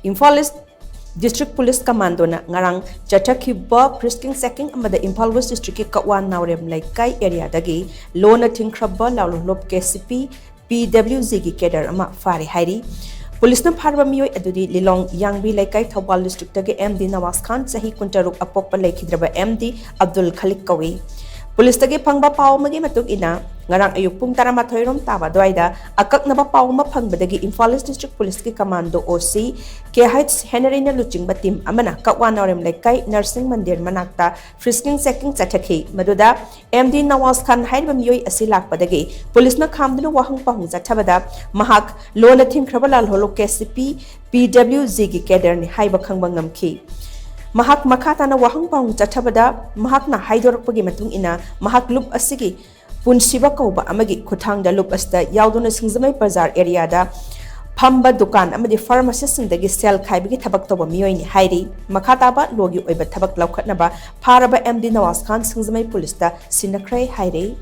Imphal West District Police Commando na ngarang chathakhiba frisking sacking amada Imphal West District ki Kakwa Naorem Leikai area dagi lona Thingkhraba Lalhoulup Kcp PWZ ki Cadre ama Phare hairi Police na Phare miyoi adudi Lilong Yangbi Leikai Thawal District dagi MD Nawaz Khan sahi kuntaruk apokpa leikhidraba MD Abdul Khalik kawi Police dagi phangba paw magi matuk ina ngarang ayuk pung 12 rom taba doida akaknaba paw ma phangbadagi Imphal West District Police ki Commando OC KH Henry na luchingba team amana Kakwa Naorem Leikai nursing mandir manakta frisking sacking chathakhi maduda MD Nawaz Khan hairba miyoi asi lakpadagi police na khamduna wahang pahung chathabada mahak lona Thingkhraba Lalhoulup Kcp PWZ ki Cadre ni haiba khangba ngamki Mahak makata na wahang pahung chathabada mahak na haidorakpagi matung ina mahak loop asigi punsiba kauba amagi khutangda loop asta yauduna singzamai bazar area da phamba dukan amadi pharmacy singdagi sell khaibagi thabak toba miyoi ni hairi makata ba logi oiba thabak laukhatnaba pharaba MD Nawaz Khan singzamai police da sinakrai hairi